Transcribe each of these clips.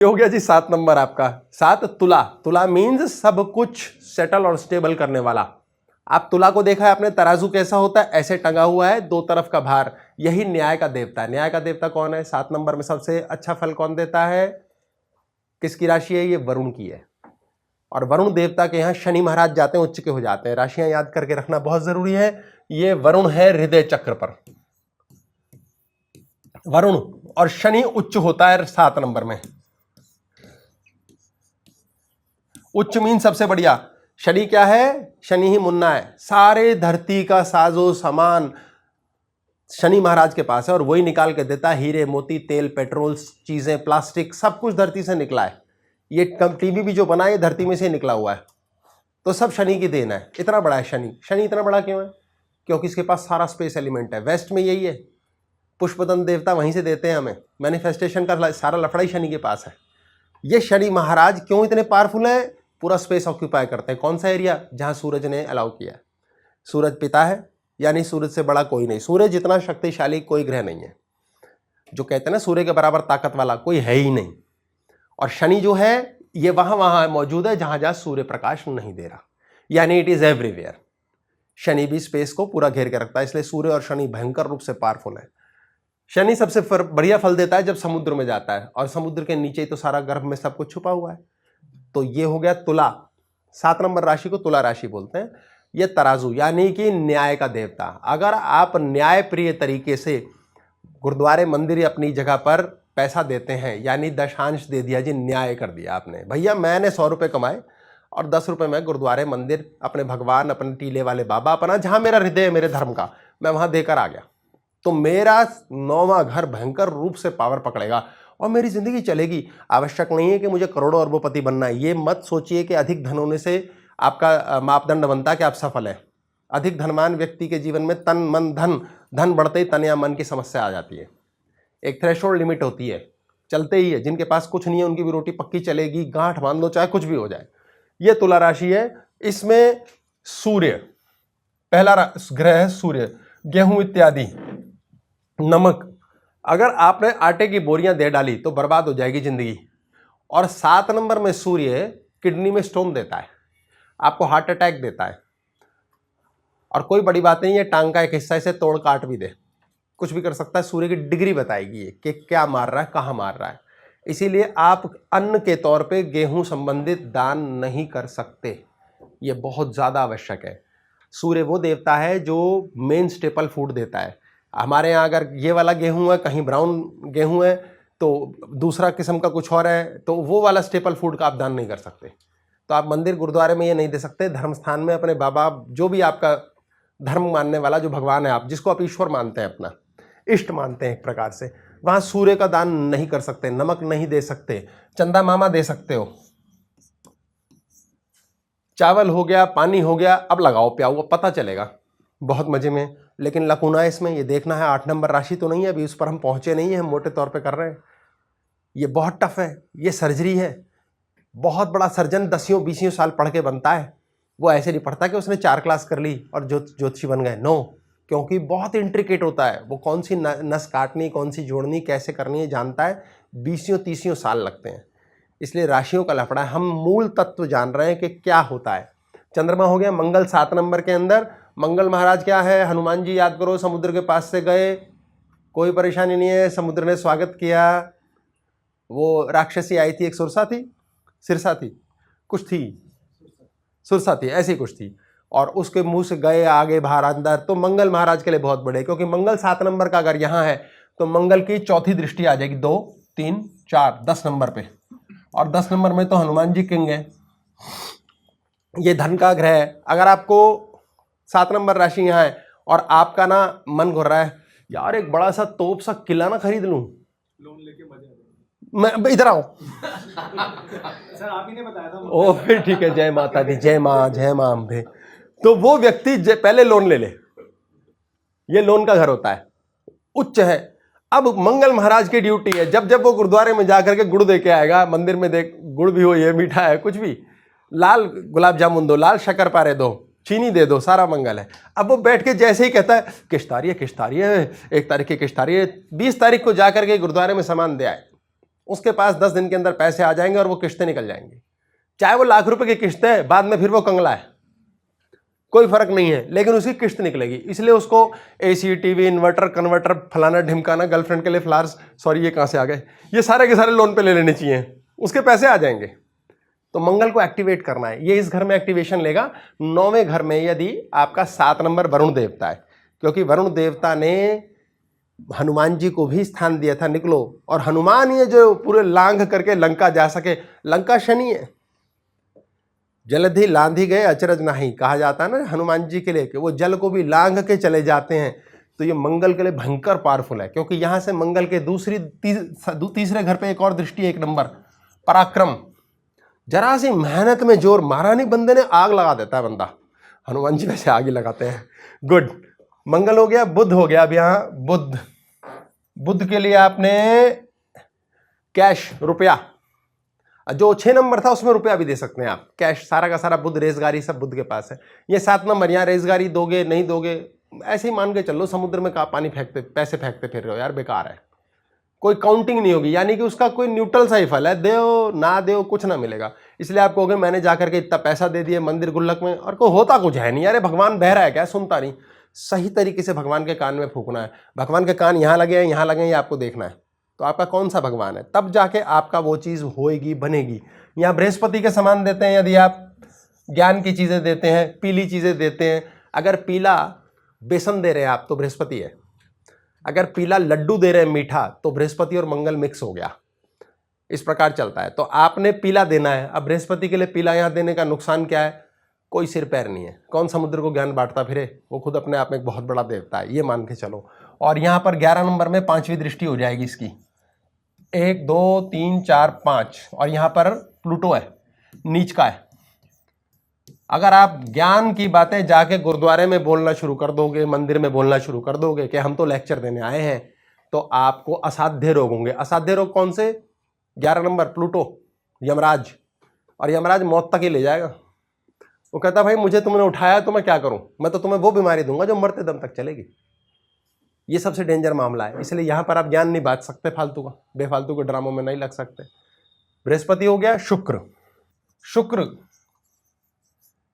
ये हो गया जी 7 नंबर आपका। 7 तुला। तुला मीन्स सब कुछ सेटल और स्टेबल करने वाला। आप तुला को देखा है आपने, तराजू कैसा होता है, ऐसे टंगा हुआ है, दो तरफ का भार, यही न्याय का देवता है। न्याय का देवता कौन है? 7 नंबर में सबसे अच्छा फल कौन देता है? किसकी राशि है? ये वरुण की है। और वरुण देवता के यहां शनि महाराज जाते हैं, उच्च के हो जाते हैं। राशियां याद करके रखना बहुत जरूरी है। ये वरुण है हृदय चक्र पर, वरुण, और शनि उच्च होता है 7 नंबर में। उच्च मीन सबसे बढ़िया। शनि क्या है? शनि ही मुन्ना है। सारे धरती का साजो सामान शनि महाराज के पास है और वही निकाल के देता है। हीरे मोती, तेल, पेट्रोल, चीजें, प्लास्टिक, सब कुछ धरती से निकला है। ये टीवी भी जो बना है धरती में से निकला हुआ है। तो सब शनि की देन है। इतना बड़ा है शनि। शनि इतना बड़ा क्यों है? क्योंकि इसके पास सारा स्पेस एलिमेंट है। वेस्ट में यही है, पुष्पदंत देवता वहीं से देते हैं हमें। मैनिफेस्टेशन का सारा लफड़ा ही शनि के पास है। ये शनि महाराज क्यों इतने पावरफुल है? पूरा स्पेस ऑक्यूपाई करते हैं। कौन सा एरिया? जहां सूरज ने अलाउ किया। सूरज पिता है, यानी सूरज से बड़ा कोई नहीं। सूरज जितना शक्तिशाली कोई ग्रह नहीं है। जो कहते हैं ना सूर्य के बराबर ताकत वाला कोई है ही नहीं। और शनि जो है ये वहां मौजूद है जहां जहां सूर्य प्रकाश नहीं दे रहा, यानी इट इज एवरीवेयर। शनि भी स्पेस को पूरा घेर के रखता है, इसलिए सूर्य और शनि भयंकर रूप से पावरफुल है। शनि सबसे बढ़िया फल देता है जब समुद्र में जाता है, और समुद्र के नीचे ही तो सारा गर्भ में सब कुछ छुपा हुआ है। तो ये हो गया तुला। 7 नंबर राशि को तुला राशि बोलते हैं। ये तराजू यानी कि न्याय का देवता। अगर आप न्याय प्रिय तरीके से गुरुद्वारे मंदिर अपनी जगह पर पैसा देते हैं, यानी दशांश दे दिया जी, न्याय कर दिया आपने। भैया मैंने 100 रुपये कमाए और 10 रुपये मैं गुरुद्वारे मंदिर अपने भगवान, अपने टीले वाले बाबा, अपना जहां मेरा हृदय है मेरे धर्म का, मैं वहां देकर आ गया, तो मेरा 9वां घर भयंकर रूप से पावर पकड़ेगा और मेरी जिंदगी चलेगी। आवश्यक नहीं है कि मुझे करोड़ों अरबोपति बनना है। ये मत सोचिए कि अधिक धन होने से आपका मापदंड बनता है कि आप सफल हैं। अधिक धनवान व्यक्ति के जीवन में तन मन धन बढ़ते ही तन या मन की समस्या आ जाती है। एक थ्रेशोल्ड लिमिट होती है, चलते ही है। जिनके पास कुछ नहीं है उनकी भी रोटी पक्की चलेगी, गांठ बांध लो चाहे कुछ भी हो जाए। ये तुला राशि है। इसमें सूर्य पहला ग्रह है, सूर्य, गेहूं इत्यादि, नमक। अगर आपने आटे की बोरियां दे डाली तो बर्बाद हो जाएगी जिंदगी। और 7 नंबर में सूर्य किडनी में स्टोन देता है, आपको हार्ट अटैक देता है। और कोई बड़ी बात नहीं है, टांग का एक हिस्सा इसे तोड़ काट भी दे, कुछ भी कर सकता है। सूर्य की डिग्री बताएगी ये कि क्या मार रहा है, कहाँ मार रहा है। इसीलिए आप अन्न के तौर पे गेहूं संबंधित दान नहीं कर सकते, ये बहुत ज़्यादा आवश्यक है। सूर्य वो देवता है जो मेन स्टेपल फूड देता है। हमारे यहाँ अगर ये वाला गेहूं है, कहीं ब्राउन गेहूं है, तो दूसरा किस्म का कुछ और है, तो वो वाला स्टेपल फूड का आप दान नहीं कर सकते। तो आप मंदिर गुरुद्वारे में ये नहीं दे सकते। धर्म स्थान में अपने बाबा, जो भी आपका धर्म मानने वाला, जो भगवान है, आप जिसको आप ईश्वर मानते हैं, अपना इष्ट मानते हैं एक प्रकार से, वहां सूर्य का दान नहीं कर सकते, नमक नहीं दे सकते। चंदा मामा दे सकते हो, चावल हो गया, पानी हो गया, अब लगाओ प्याओ, पता चलेगा, बहुत मजे में। लेकिन लकुना इसमें ये देखना है, 8 नंबर राशि तो नहीं है अभी, उस पर हम पहुंचे नहीं है, हम मोटे तौर पे कर रहे हैं। ये बहुत टफ है, ये सर्जरी है। बहुत बड़ा सर्जन 10-20 साल पढ़ के बनता है। वो ऐसे नहीं पढ़ता कि उसने 4 क्लास कर ली और ज्योतिषी बन गए। नो, क्योंकि बहुत इंट्रिकेट होता है। वो कौन सी नस काटनी, कौन सी जोड़नी, कैसे करनी है जानता है। 20-30 साल लगते हैं। इसलिए राशियों का लफड़ा है। हम मूल तत्व जान रहे हैं कि क्या होता है। चंद्रमा हो गया, मंगल 7 नंबर के अंदर। मंगल महाराज क्या है? हनुमान जी याद करो, समुद्र के पास से गए, कोई परेशानी नहीं है, समुद्र ने स्वागत किया। वो राक्षसी आई थी, एक सुरसा थी, सिरसा थी, कुछ थी, सुरसा थी, ऐसी कुछ थी, और उसके मुंह से गए आगे बाहर अंदर। तो मंगल महाराज के लिए बहुत बड़े, क्योंकि मंगल 7 नंबर का अगर यहाँ है तो मंगल की चौथी दृष्टि आ जाएगी, 2, 3, 4, 10 नंबर पे। और 10 नंबर में तो हनुमान जी किंग है। ये धन का ग्रह है। अगर आपको 7 नंबर राशि यहाँ है और आपका ना मन घुर रहा है, यार एक बड़ा सा तोप सा किला ना खरीद लूं, लोन लेके मैं इधर आओ सर, आप ही ने बताया था। ओ फिर ठीक है, जय माता दी, जय माँ, जय माँ अम्बे। तो वो व्यक्ति पहले लोन ले ले, ये लोन का घर होता है, उच्च है। अब मंगल महाराज की ड्यूटी है, जब जब वो गुरुद्वारे में जाकर के गुड़ दे के आएगा, मंदिर में देख गुड़ भी हो, ये मीठा है, कुछ भी, लाल गुलाब जामुन दो, लाल शक्कर पारे दो, चीनी दे दो, सारा मंगल है। अब वो बैठ के जैसे ही कहता है किश्त आ रही है, 1 तारीख की किश्त आ रही है, 20 तारीख को जाकर के गुरुद्वारे में सामान दे आए, उसके पास 10 दिन के अंदर पैसे आ जाएंगे और वो किस्तें निकल जाएंगी, चाहे वो लाख रुपए की किस्त है, बाद में फिर वो कंगला है, कोई फर्क नहीं है, लेकिन उसकी किस्त निकलेगी। इसलिए उसको एसी, टीवी, इन्वर्टर, कन्वर्टर, फलाना ढिमकाना, गर्लफ्रेंड के लिए फ्लावर्स, सॉरी ये कहां से आ गए, ये सारे के सारे लोन पे ले लेने चाहिए, उसके पैसे आ जाएंगे। तो मंगल को एक्टिवेट करना है, ये इस घर में एक्टिवेशन लेगा। 9वें घर में यदि आपका 7 नंबर वरुण देवता है, क्योंकि वरुण देवता ने हनुमान जी को भी स्थान दिया था, निकलो, और हनुमान ये जो पूरे लांघ करके लंका जा सके, लंका शनि है, जलधि लांधी गए अचरज नहीं, कहा जाता है ना हनुमान जी के लिए कि वो जल को भी लांघ के चले जाते हैं। तो ये मंगल के लिए भयंकर पावरफुल है, क्योंकि यहां से मंगल के तीसरे घर पे एक और दृष्टि, 1 नंबर पराक्रम, जरा सी मेहनत में जोर, मारा नहीं बंदे ने, आग लगा देता है बंदा। हनुमान जी वैसे आग ही लगाते हैं। गुड, मंगल हो गया, बुध हो गया। अब यहां बुध के लिए आपने कैश, रुपया, जो 6 नंबर था उसमें रुपया भी दे सकते हैं आप, कैश, सारा का सारा बुध, रेजगारी सब बुध के पास है। ये 7 नंबर, यहाँ रेजगारी दोगे नहीं दोगे, ऐसे ही मान के चलो, समुद्र में पानी फेंकते, पैसे फेंकते फिर रहे हो यार, बेकार है, कोई काउंटिंग नहीं होगी, यानी कि उसका कोई न्यूट्रल सा ही फल है, दो ना दो कुछ ना मिलेगा। इसलिए आप कहोगे मैंने जाकर के इतना पैसा दे दिया मंदिर गुल्लक में, और कोई होता कुछ है नहीं, अरे भगवान बह रहा है क्या, सुनता नहीं। सही तरीके से भगवान के कान में फूकना है, भगवान के कान यहाँ लगे हैं यहाँ लगे हैं, ये आपको देखना है, तो आपका कौन सा भगवान है, तब जाके आपका वो चीज़ होएगी, बनेगी। यहाँ बृहस्पति के सामान देते हैं, यदि आप ज्ञान की चीज़ें देते हैं, पीली चीज़ें देते हैं, अगर पीला बेसन दे रहे हैं आप तो बृहस्पति है, अगर पीला लड्डू दे रहे हैं मीठा तो बृहस्पति और मंगल मिक्स हो गया, इस प्रकार चलता है। तो आपने पीला देना है। अब बृहस्पति के लिए पीला यहाँ देने का नुकसान क्या है, कोई सिर पैर नहीं है, कौन समुद्र को ज्ञान बांटता फिरे, वो खुद अपने आप में एक बहुत बड़ा देवता है, ये मान के चलो। और यहाँ पर 11 नंबर में 5वीं दृष्टि हो जाएगी इसकी, 1 2 3 4 5, और यहाँ पर प्लूटो है, नीच का है। अगर आप ज्ञान की बातें जाके गुरुद्वारे में बोलना शुरू कर दोगे, मंदिर में बोलना शुरू कर दोगे कि हम तो लेक्चर देने आए हैं, तो आपको असाध्य रोग होंगे। असाध्य रोग कौन से, 11 नंबर प्लूटो, यमराज, और यमराज मौत तक ही ले जाएगा। वो कहता भाई मुझे तुमने उठाया तो मैं क्या करूं, मैं तो तुम्हें वो बीमारी दूंगा जो मरते दम तक चलेगी। ये सबसे डेंजर मामला है, इसलिए यहां पर आप ज्ञान नहीं बांट सकते फालतू का, बेफालतू के ड्रामों में नहीं लग सकते। बृहस्पति हो गया। शुक्र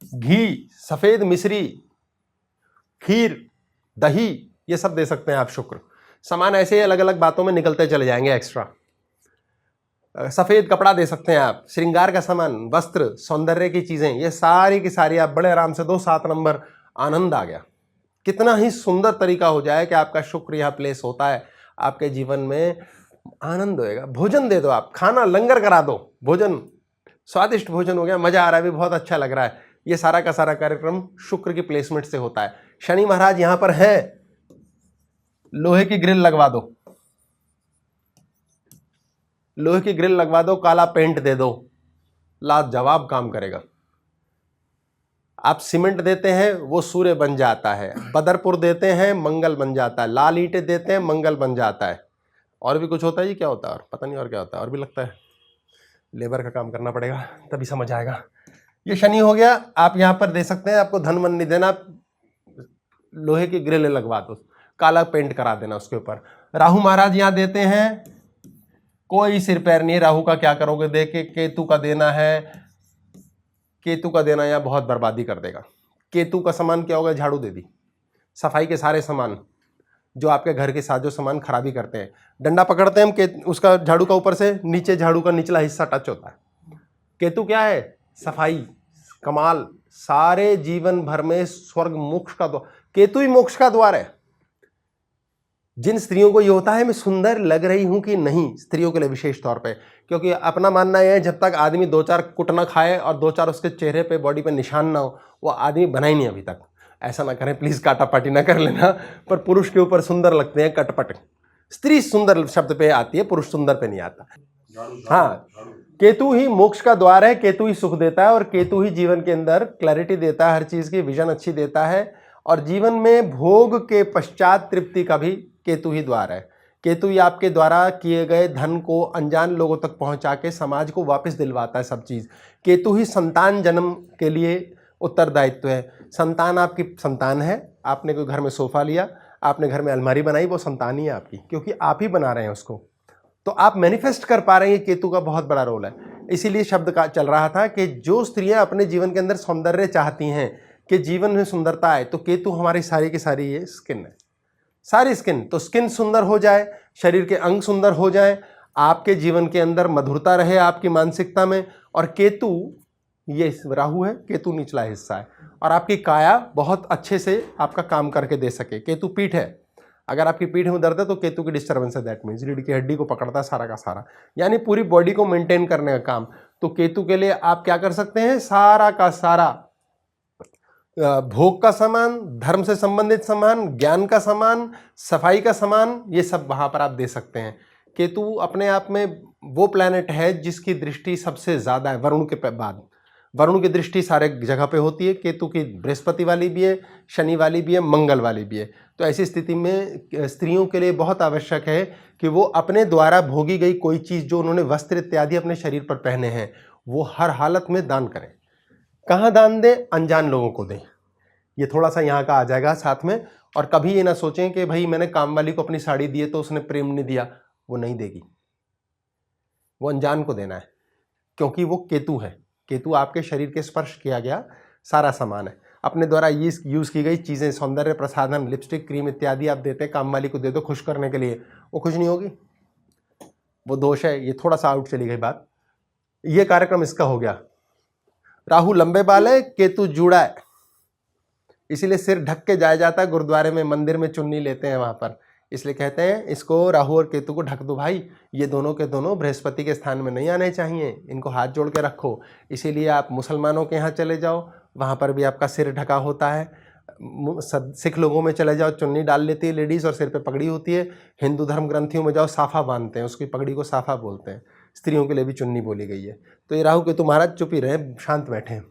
घी, सफेद मिश्री, खीर, दही, ये सब दे सकते हैं आप। शुक्र सामान ऐसे ही अलग अलग बातों में निकलते चले जाएंगे एक्स्ट्रा। सफेद कपड़ा दे सकते हैं आप, श्रृंगार का सामान, वस्त्र, सौंदर्य की चीजें, ये सारी की सारी आप बड़े आराम से दो। 7 नंबर आनंद आ गया। कितना ही सुंदर तरीका हो जाए कि आपका शुक्र यहाँ प्लेस होता है, आपके जीवन में आनंद होएगा। भोजन दे दो आप, खाना लंगर करा दो, भोजन स्वादिष्ट भोजन हो गया, मजा आ रहा है, भी बहुत अच्छा लग रहा है। ये सारा का सारा कार्यक्रम शुक्र की प्लेसमेंट से होता है। शनि महाराज यहां पर है, लोहे की ग्रिल लगवा दो, लोहे की ग्रिल लगवा दो, काला पेंट दे दो, लाजवाब काम करेगा। आप सीमेंट देते हैं वो सूर्य बन जाता है, बदरपुर देते हैं मंगल बन जाता है, लाल ईंटें देते हैं मंगल बन जाता है। और भी कुछ होता है, ये क्या होता है और पता नहीं और क्या होता है, और भी लगता है लेबर का काम करना पड़ेगा तभी समझ आएगा। ये शनि हो गया। आप यहां पर दे सकते हैं, आपको धन मन नहीं देना, लोहे की ग्रिल लगवा दो, काला पेंट करा देना उसके ऊपर। राहु महाराज यहां देते हैं, कोई सिर पैर नहीं, राहु का क्या करोगे दे के। केतु का देना है, केतु का देना यहां बहुत बर्बादी कर देगा। केतु का सामान क्या होगा, झाड़ू दे दी, सफाई के सारे सामान जो आपके घर के साजो सामान खराबी करते हैं। डंडा पकड़ते हैं हम, उसका झाड़ू का ऊपर से नीचे झाड़ू का निचला हिस्सा टच होता है। केतु क्या है, सफाई, कमाल, सारे जीवन भर में स्वर्ग मोक्ष का द्वार, केतु ही मोक्ष का द्वार है। जिन स्त्रियों को ये होता है मैं सुंदर लग रही हूं कि नहीं, स्त्रियों के लिए विशेष तौर पे, क्योंकि अपना मानना यह है जब तक आदमी 2-4 कुट ना खाए और 2-4 उसके चेहरे पे बॉडी पे निशान ना हो, वो आदमी बना ही नहीं अभी तक। ऐसा ना करें प्लीज, काटापाटी ना कर लेना। पर पुरुष के ऊपर सुंदर लगते हैं कटपट, स्त्री सुंदर शब्द पे आती है, पुरुष सुंदर पे नहीं आता। हाँ, केतु ही मोक्ष का द्वार है, केतु ही सुख देता है, और केतु ही जीवन के अंदर क्लैरिटी देता है, हर चीज की विजन अच्छी देता है, और जीवन में भोग के पश्चात तृप्ति का भी केतु ही द्वार है। केतु ही आपके द्वारा किए गए धन को अनजान लोगों तक पहुंचा के समाज को वापस दिलवाता है सब चीज। केतु ही संतान जन्म के लिए उत्तरदायित्व है। संतान आपकी संतान है, आपने कोई घर में सोफा लिया, आपने घर में अलमारी बनाई, वो संतान ही है आपकी, क्योंकि आप ही बना रहे हैं उसको। तो आप मैनिफेस्ट कर पा रहे हैं, केतु का बहुत बड़ा रोल है। इसीलिए शब्द का चल रहा था कि जो स्त्रियां अपने जीवन के अंदर सौंदर्य चाहती हैं कि जीवन में सुंदरता आए, तो केतु हमारी सारी की सारी ये स्किन है, सारी स्किन। तो स्किन सुंदर हो जाए, शरीर के अंग सुंदर हो जाए, आपके जीवन के अंदर मधुरता रहे आपकी मानसिकता में। और केतु, ये राहु है, केतु निचला हिस्सा है, और आपकी काया बहुत अच्छे से आपका काम करके दे सके। केतु पीठ है, अगर आपकी पीठ में दर्द है तो केतु की डिस्टर्बेंस है, दैट मीन्स रीढ़ की हड्डी को पकड़ता है सारा का सारा, यानी पूरी बॉडी को मेंटेन करने का काम। तो केतु के लिए आप क्या कर सकते हैं, सारा का सारा भोग का सामान, धर्म से संबंधित सामान, ज्ञान का सामान, सफाई का सामान, ये सब वहां पर आप दे सकते हैं। केतु अपने आप में वो प्लैनेट है जिसकी दृष्टि सबसे ज्यादा है वरुण के बाद। वरुण की दृष्टि सारे जगह पे होती है, केतु की बृहस्पति वाली भी है, शनि वाली भी है, मंगल वाली भी है। तो ऐसी स्थिति में स्त्रियों के लिए बहुत आवश्यक है कि वो अपने द्वारा भोगी गई कोई चीज़, जो उन्होंने वस्त्र इत्यादि अपने शरीर पर पहने हैं, वो हर हालत में दान करें। कहाँ दान दें, अनजान लोगों को दें। ये थोड़ा सा यहाँ का आ जाएगा साथ में। और कभी ये ना सोचें कि भाई मैंने काम वाली को अपनी साड़ी दी है तो उसने प्रेम नहीं दिया, वो नहीं देगी, वो अनजान को देना है, क्योंकि वो केतु है। केतु आपके शरीर के स्पर्श किया गया सारा सामान है। अपने द्वारा यूज़ की गई चीज़ें, सौंदर्य प्रसाधन, लिपस्टिक, क्रीम इत्यादि आप देते हैं, काम वाली को दे दो खुश करने के लिए, वो खुश नहीं होगी, वो दोष है। ये थोड़ा सा आउट चली गई बात। ये कार्यक्रम इसका हो गया। राहु लंबे बाल है, केतु जूड़ा है, इसीलिए सिर ढक के जाया जाता है गुरुद्वारे में, मंदिर में चुन्नी लेते हैं वहां पर, इसलिए कहते हैं इसको राहु और केतु को ढक दो भाई, ये दोनों के दोनों बृहस्पति के स्थान में नहीं आने चाहिए, इनको हाथ जोड़ के रखो। इसीलिए आप मुसलमानों के यहाँ चले जाओ, वहाँ पर भी आपका सिर ढका होता है। सिख लोगों में चले जाओ, चुन्नी डाल लेती है लेडीज़ और सिर पे पगड़ी होती है। हिंदू धर्म ग्रंथियों में जाओ, साफा बांधते हैं, उसकी पगड़ी को साफा बोलते हैं। स्त्रियों के लिए भी चुन्नी बोली गई है। तो ये राहु केतु महाराज चुप ही रहे, शांत बैठे।